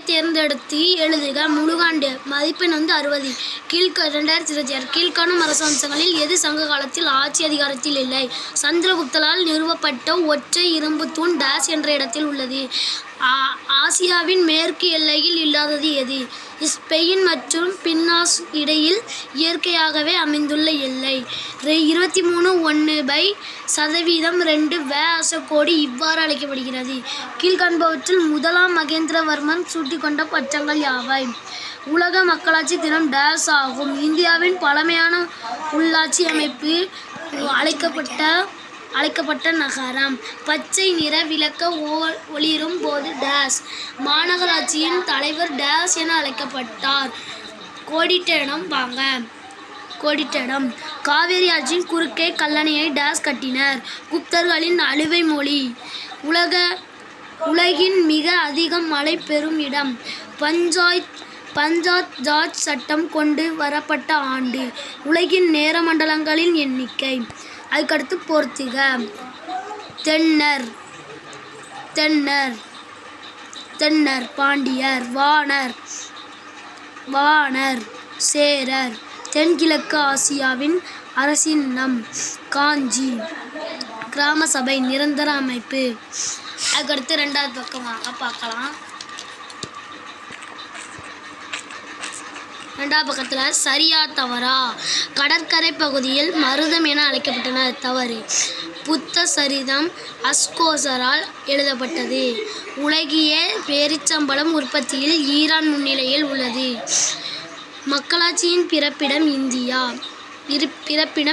தேர்ந்தெடுத்து எழுதுக. முழுகாண்டு மதிப்பெண் 60. 2026 கீழ்காணும் அரசாங்கங்களில் எது சங்க காலத்தில் ஆட்சி அதிகாரத்தில் இல்லை? சந்திரகுப்தரால் நிறுவப்பட்ட ஒற்றை இரும்பு தூண் டேஸ் என்ற இடத்தில் உள்ளது. ஆசியாவின் மேற்கு எல்லையில் இல்லாதது எது? ஸ்பெயின் மற்றும் பின்னாஸ் இடையில் இயற்கையாகவே அமைந்துள்ள எல்லை. 23.1/2 அசோகோடு இவ்வாறு அழைக்கப்படுகிறது. கீழ்காண்பவற்றில் முதலாம் மகேந்திரவர்மன் சூட்டிக்கொண்ட பட்டங்கள் யாவை? உலக மக்களாட்சி தினம் டேஸ் ஆகும். இந்தியாவின் பழமையான உள்ளாட்சி அமைப்பு அழைக்கப்பட்ட நகரம். பச்சை நிற விளக்க ஒளிரும் போது டேஸ். மாநகராட்சியின் தலைவர் டேஸ் என அழைக்கப்பட்டார். கோடிட்ட காவிரி ஆற்றின் குறுக்கே கல்லணையை டேஸ் கட்டினர். குப்தர்களின் அழுவை மொழி. உலகின் மிக அதிகம் மழை பெறும் இடம். பஞ்சாயத் ராஜ் சட்டம் கொண்டு வரப்பட்ட ஆண்டு. உலகின் நேர மண்டலங்களின் எண்ணிக்கை. அதுக்கடுத்து பொறுத்துக. தென்னர் பாண்டியர். வாணர் சேரர். தென்கிழக்கு ஆசியாவின் அரசினம் காஞ்சி. கிராம சபை நிரந்தர அமைப்பு. அதுக்கடுத்து 2வது பக்கம் வாங்க பார்க்கலாம். 2வது பக்கத்தில் சரியா தவறா? கடற்கரை பகுதியில் மருதம் என அழைக்கப்பட்டனர். தவறு. புத்த சரிதம் அஸ்கோசரால் எழுதப்பட்டது. உலகிய பேரிச்சம்பழம் உற்பத்தியில் ஈரான் முன்னிலையில் உள்ளது. மக்களாட்சியின் பிறப்பிடம்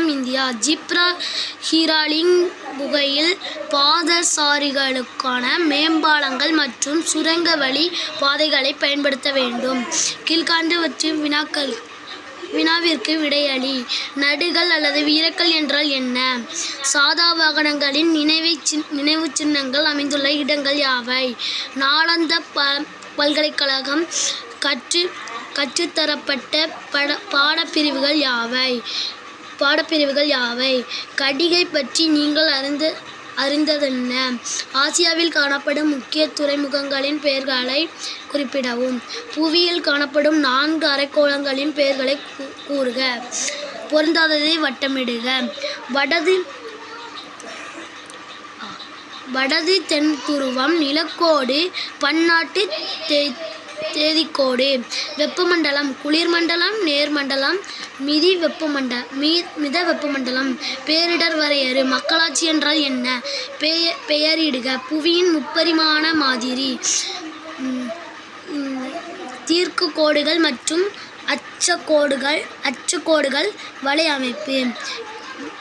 இந்தியா. ஜிப்ராஹிராலிங் குகையில் பாதசாரிகளுக்கான மேம்பாலங்கள் மற்றும் சுரங்க வழி பாதைகளை பயன்படுத்த வேண்டும். கீழ்காண்டவற்றின் வினாவிற்கு விடையளி. நடுகள் அல்லது வீரக்கல் என்றால் என்ன? சாதவாகனங்களின் நினைவு சின்னங்கள் அமைந்துள்ள இடங்கள் யாவை? நாளந்தா பல்கலைக்கழகம் கற்றுத்தரப்பட்ட பாடப்பிரிவுகள் யாவை? கடிகை பற்றி நீங்கள் அறிந்ததென்ன? ஆசியாவில் காணப்படும் முக்கிய துறைமுகங்களின் பெயர்களை குறிப்பிடவும். புவியில் காணப்படும் 4 அரைக்கோளங்களின் பெயர்களை கூறுக. பொருந்தாததை வட்டமிடுக. வடது தென் துருவம். நிலக்கோடு. பன்னாட்டு தேதிக்கோடு. வெப்பமண்டலம். குளிர்மண்டலம். நேர்மண்டலம். மித வெப்பமண்டலம். பேரிடர் வரையறு. மக்களாட்சி என்றால் என்ன? பெயரிடுக. புவியின் முப்பரிமாண மாதிரி. தீர்க்கு கோடுகள் மற்றும் அச்சக்கோடுகள் வலை அமைப்பு.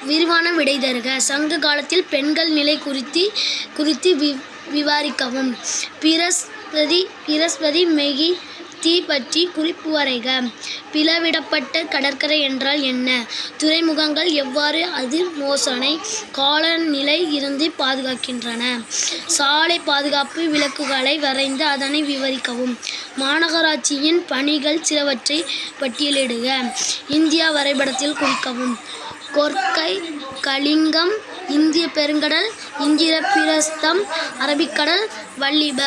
விரிவான விடை தருக. சங்க காலத்தில் பெண்கள் நிலை குறித்து விவரிக்கவும். பிரஸ்பதி மெகி தீ பற்றி குறிப்பு வரைக. பிளவிடப்பட்ட கடற்கரை என்றால் என்ன? துறைமுகங்கள் எவ்வாறு அது மோசனை காலநிலை இருந்து பாதுகாக்கின்றன? சாலை பாதுகாப்பு விளக்குகளை வரைந்து அதனை விவரிக்கவும். மாநகராட்சியின் பணிகள் சிலவற்றை பட்டியலிடுக. இந்தியா வரைபடத்தில் குறிக்கவும். கொர்க்கை கலிங்கம். இந்திய பெருங்கடல். இந்திரபிரஸ்தம். அரபிக்கடல். வல்லிப.